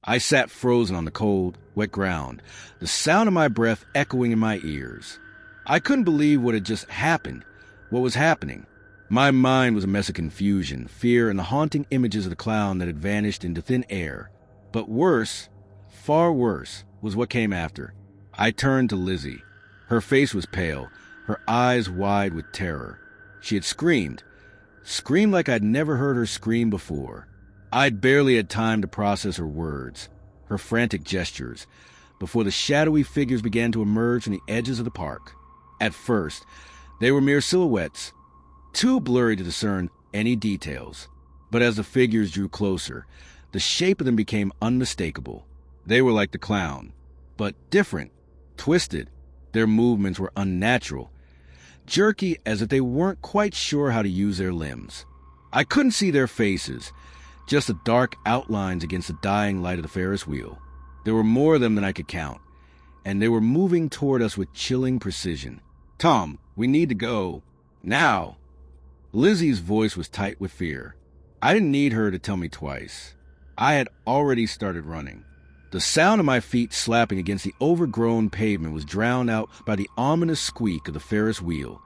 I sat frozen on the cold, wet ground, the sound of my breath echoing in my ears. I couldn't believe what had just happened, what was happening. My mind was a mess of confusion, fear, and the haunting images of the clown that had vanished into thin air. But worse, far worse, was what came after. I turned to Lizzie. Her face was pale, her eyes wide with terror. She had screamed like I'd never heard her scream before. I'd barely had time to process her words, her frantic gestures, before the shadowy figures began to emerge from the edges of the park. At first, they were mere silhouettes, too blurry to discern any details. But as the figures drew closer, the shape of them became unmistakable. They were like the clown, but different, twisted. Their movements were unnatural, jerky as if they weren't quite sure how to use their limbs. I couldn't see their faces, just the dark outlines against the dying light of the Ferris wheel. There were more of them than I could count, and they were moving toward us with chilling precision. "Tom, we need to go. Now!" Lizzie's voice was tight with fear. I didn't need her to tell me twice. I had already started running. The sound of my feet slapping against the overgrown pavement was drowned out by the ominous squeak of the Ferris wheel,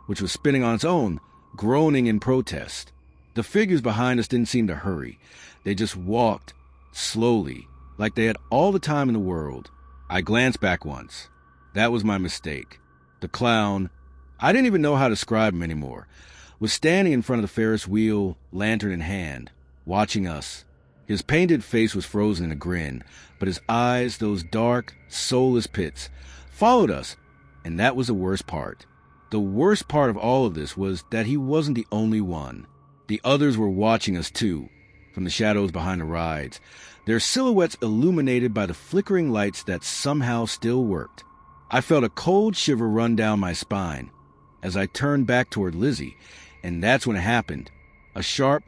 which was spinning on its own, groaning in protest. The figures behind us didn't seem to hurry. They just walked, slowly, like they had all the time in the world. I glanced back once. That was my mistake. The clown, I didn't even know how to describe him anymore, was standing in front of the Ferris wheel, lantern in hand, watching us. His painted face was frozen in a grin, but his eyes, those dark, soulless pits, followed us, and that was the worst part. The worst part of all of this was that he wasn't the only one. The others were watching us too, from the shadows behind the rides, their silhouettes illuminated by the flickering lights that somehow still worked. I felt a cold shiver run down my spine as I turned back toward Lizzie, and that's when it happened. A sharp,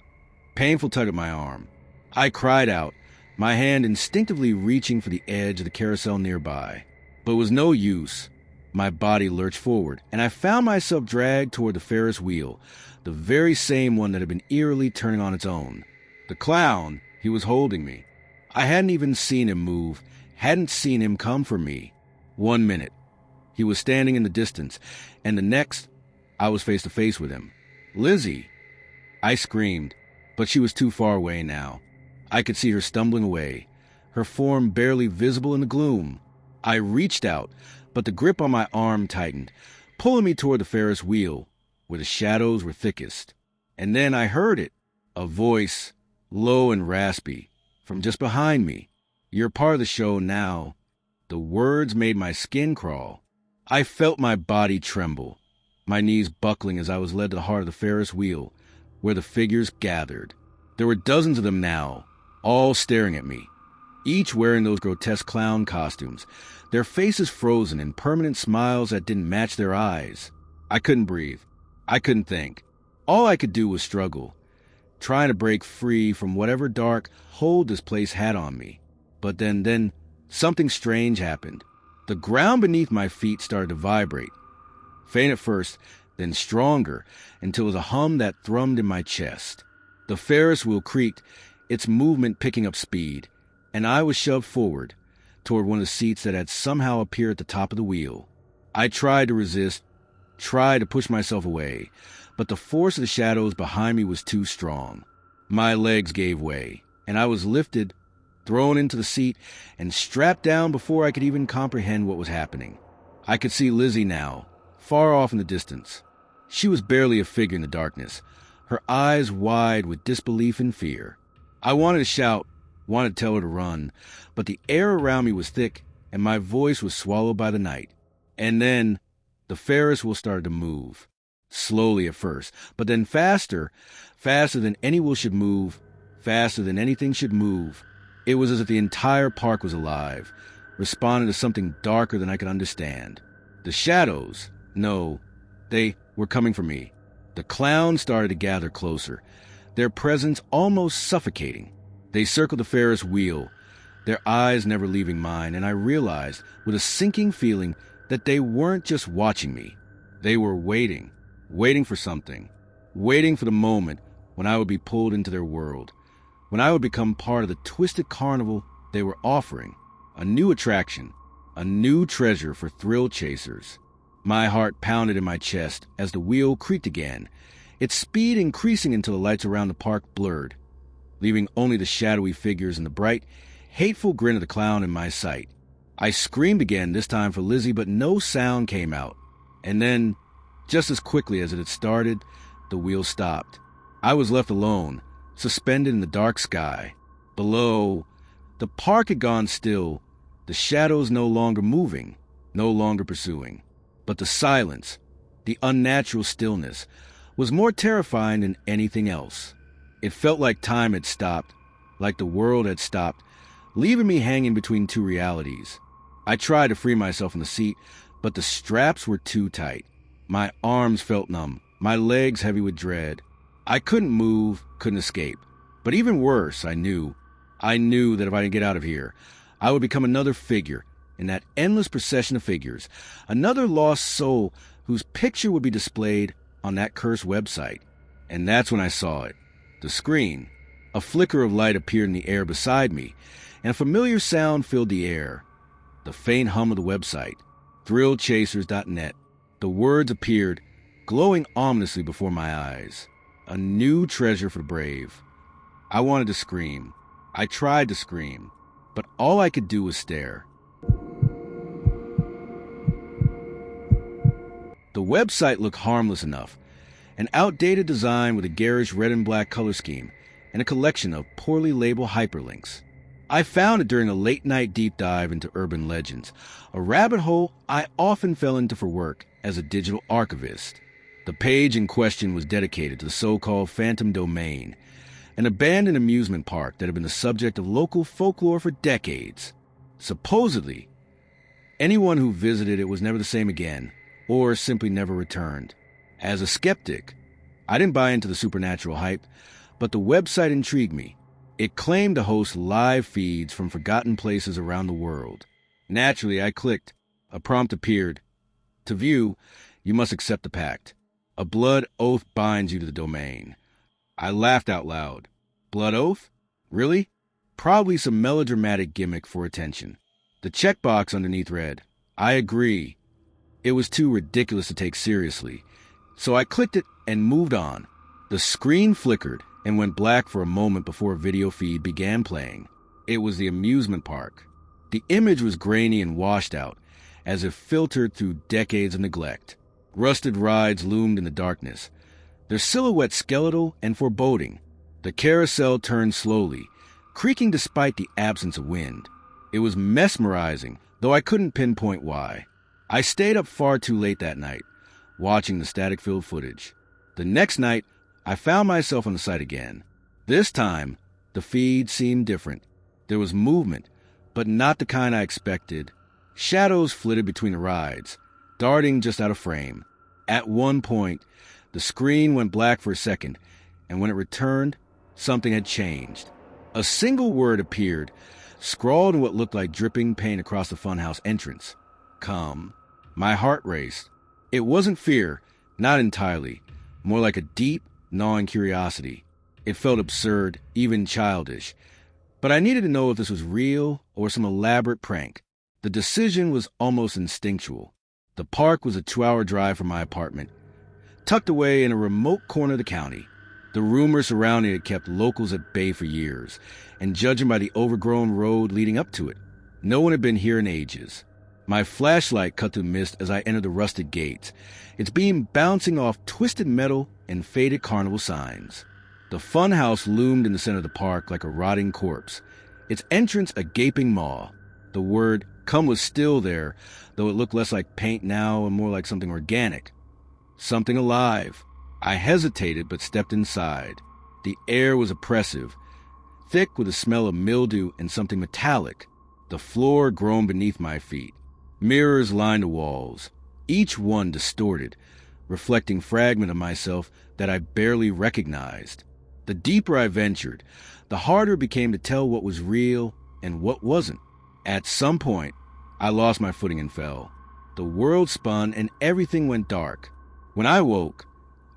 painful tug at my arm. I cried out, my hand instinctively reaching for the edge of the carousel nearby. But it was no use. My body lurched forward, and I found myself dragged toward the Ferris wheel, the very same one that had been eerily turning on its own. The clown, he was holding me. I hadn't even seen him move, hadn't seen him come for me. 1 minute, he was standing in the distance, and the next, I was face to face with him. "Lizzie!" I screamed, but she was too far away now. I could see her stumbling away, her form barely visible in the gloom. I reached out, but the grip on my arm tightened, pulling me toward the Ferris wheel, where the shadows were thickest. And then I heard it, a voice, low and raspy, from just behind me. "You're part of the show now." The words made my skin crawl. I felt my body tremble, my knees buckling as I was led to the heart of the Ferris wheel, where the figures gathered. There were dozens of them now, all staring at me, each wearing those grotesque clown costumes, their faces frozen in permanent smiles that didn't match their eyes. I couldn't breathe. I couldn't think. All I could do was struggle, trying to break free from whatever dark hold this place had on me. But then something strange happened. The ground beneath my feet started to vibrate, faint at first, then stronger, until it was a hum that thrummed in my chest. The Ferris wheel creaked, its movement picking up speed, and I was shoved forward, toward one of the seats that had somehow appeared at the top of the wheel. I tried to resist, tried to push myself away, but the force of the shadows behind me was too strong. My legs gave way, and I was lifted, thrown into the seat, and strapped down before I could even comprehend what was happening. I could see Lizzie now, far off in the distance. She was barely a figure in the darkness, her eyes wide with disbelief and fear. I wanted to shout, wanted to tell her to run, but the air around me was thick, and my voice was swallowed by the night. And then the Ferris wheel started to move. Slowly at first, but then faster than any wheel should move, faster than anything should move. It was as if the entire park was alive, responding to something darker than I could understand. The shadows, no, they were coming for me. The clowns started to gather closer, their presence almost suffocating. They circled the Ferris wheel, their eyes never leaving mine, and I realized with a sinking feeling that they weren't just watching me. They were waiting for something, waiting for the moment when I would be pulled into their world, when I would become part of the twisted carnival they were offering. A new attraction, a new treasure for thrill chasers. My heart pounded in my chest as the wheel creaked again, its speed increasing until the lights around the park blurred, leaving only the shadowy figures and the bright, hateful grin of the clown in my sight. I screamed again, this time for Lizzie, but no sound came out. And then, just as quickly as it had started, the wheel stopped. I was left alone, suspended in the dark sky. Below, the park had gone still, the shadows no longer moving, no longer pursuing. But the silence, the unnatural stillness, was more terrifying than anything else. It felt like time had stopped, like the world had stopped, leaving me hanging between two realities. I tried to free myself from the seat, but the straps were too tight. My arms felt numb, my legs heavy with dread. I couldn't move, couldn't escape. But even worse, I knew that if I didn't get out of here, I would become another figure in that endless procession of figures, another lost soul whose picture would be displayed on that cursed website. And that's when I saw it. The screen. A flicker of light appeared in the air beside me, and a familiar sound filled the air. The faint hum of the website, thrillchasers.net. The words appeared, glowing ominously before my eyes. A new treasure for the brave. I wanted to scream. I tried to scream, but all I could do was stare. The website looked harmless enough. An outdated design with a garish red and black color scheme and a collection of poorly labeled hyperlinks. I found it during a late-night deep dive into urban legends, a rabbit hole I often fell into for work as a digital archivist. The page in question was dedicated to the so-called Phantom Domain, an abandoned amusement park that had been the subject of local folklore for decades. Supposedly, anyone who visited it was never the same again, or simply never returned. As a skeptic, I didn't buy into the supernatural hype, but the website intrigued me. It claimed to host live feeds from forgotten places around the world. Naturally, I clicked. A prompt appeared. To view, you must accept the pact. A blood oath binds you to the domain. I laughed out loud. Blood oath? Really? Probably some melodramatic gimmick for attention. The checkbox underneath read, I agree. It was too ridiculous to take seriously, so I clicked it and moved on. The screen flickered and went black for a moment before a video feed began playing. It was the amusement park. The image was grainy and washed out, as if filtered through decades of neglect. Rusted rides loomed in the darkness, their silhouette skeletal and foreboding. The carousel turned slowly, creaking despite the absence of wind. It was mesmerizing, though I couldn't pinpoint why. I stayed up far too late that night, watching the static-filled footage. The next night, I found myself on the site again. This time, the feed seemed different. There was movement, but not the kind I expected. Shadows flitted between the rides, darting just out of frame. At one point, the screen went black for a second, and when it returned, something had changed. A single word appeared, scrawled in what looked like dripping paint across the funhouse entrance. Come. My heart raced. It wasn't fear, not entirely, more like a deep, gnawing curiosity. It felt absurd, even childish. But I needed to know if this was real or some elaborate prank. The decision was almost instinctual. The park was a 2-hour drive from my apartment, tucked away in a remote corner of the county. The rumors surrounding it kept locals at bay for years, and judging by the overgrown road leading up to it, no one had been here in ages. My flashlight cut through the mist as I entered the rusted gates, its beam bouncing off twisted metal and faded carnival signs. The funhouse loomed in the center of the park like a rotting corpse, its entrance a gaping maw. The word come was still there, though it looked less like paint now and more like something organic. Something alive. I hesitated but stepped inside. The air was oppressive, thick with the smell of mildew and something metallic. The floor groaned beneath my feet. Mirrors lined the walls, each one distorted, reflecting fragment of myself that I barely recognized. The deeper I ventured, the harder it became to tell what was real and what wasn't. At some point, I lost my footing and fell. The world spun and everything went dark. When I woke,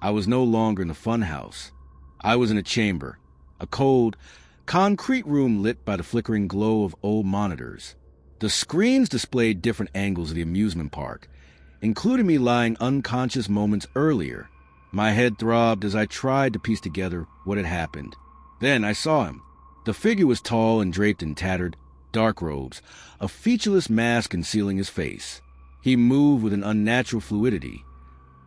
I was no longer in the funhouse. I was in a chamber, a cold, Concrete room lit by the flickering glow of old monitors. The screens displayed different angles of the amusement park, including me lying unconscious moments earlier. My head throbbed as I tried to piece together what had happened. Then I saw him. The figure was tall and draped in tattered, dark robes, a featureless mask concealing his face. He moved with an unnatural fluidity,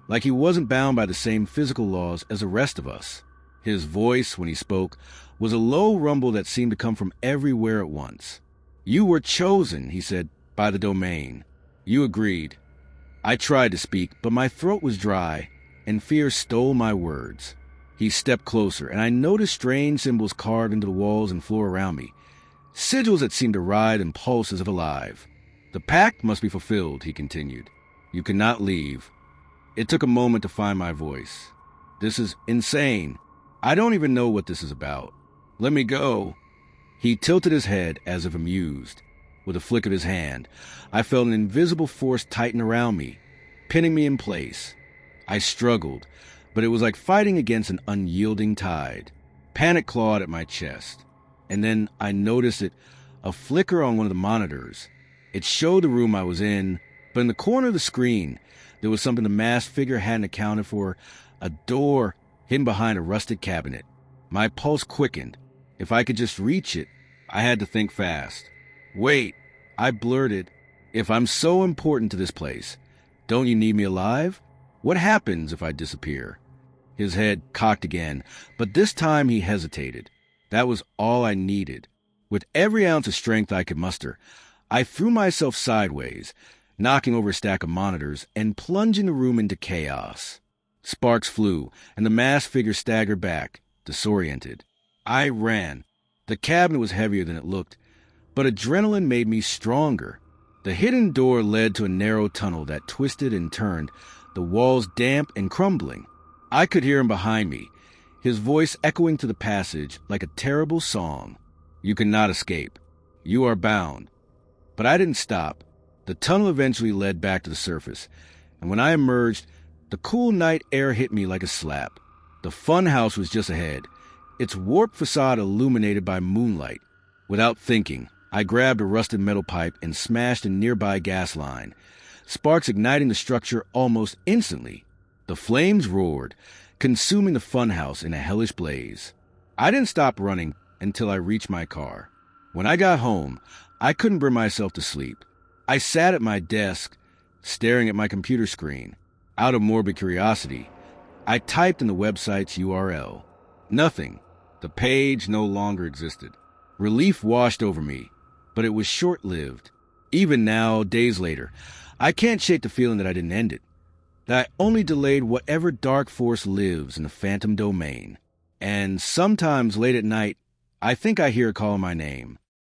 like he wasn't bound by the same physical laws as the rest of us. His voice, when he spoke, was a low rumble that seemed to come from everywhere at once. "You were chosen," he said, "by the domain." You agreed. I tried to speak, but my throat was dry, and fear stole my words. He stepped closer, and I noticed strange symbols carved into the walls and floor around me, sigils that seemed to writhe and pulse as if alive. "The pact must be fulfilled," he continued. "You cannot leave." It took a moment to find my voice. "This is insane. I don't even know what this is about. Let me go." He tilted his head as if amused. With a flick of his hand, I felt an invisible force tighten around me, pinning me in place. I struggled, but it was like fighting against an unyielding tide. Panic clawed at my chest. And then I noticed a flicker on one of the monitors. It showed the room I was in, but in the corner of the screen, there was something the masked figure hadn't accounted for, a door hidden behind a rusted cabinet. My pulse quickened. If I could just reach it, I had to think fast. "Wait," I blurted. "If I'm so important to this place, don't you need me alive? What happens if I disappear?" His head cocked again, but this time he hesitated. That was all I needed. With every ounce of strength I could muster, I threw myself sideways, knocking over a stack of monitors and plunging the room into chaos. Sparks flew, and the masked figure staggered back, disoriented. I ran. The cabinet was heavier than it looked, but adrenaline made me stronger. The hidden door led to a narrow tunnel that twisted and turned, the walls damp and crumbling. I could hear him behind me, his voice echoing to the passage like a terrible song. "You cannot escape. You are bound." But I didn't stop. The tunnel eventually led back to the surface, and when I emerged, the cool night air hit me like a slap. The fun house was just ahead, its warped facade illuminated by moonlight. Without thinking, I grabbed a rusted metal pipe and smashed a nearby gas line, sparks igniting the structure almost instantly. The flames roared, consuming the funhouse in a hellish blaze. I didn't stop running until I reached my car. When I got home, I couldn't bring myself to sleep. I sat at my desk, staring at my computer screen. Out of morbid curiosity, I typed in the website's URL. Nothing. The page no longer existed. Relief washed over me, but it was short-lived. Even now, days later, I can't shake the feeling that I didn't end it, that I only delayed whatever dark force lives in the phantom domain. And sometimes late at night, I think I hear it calling my name.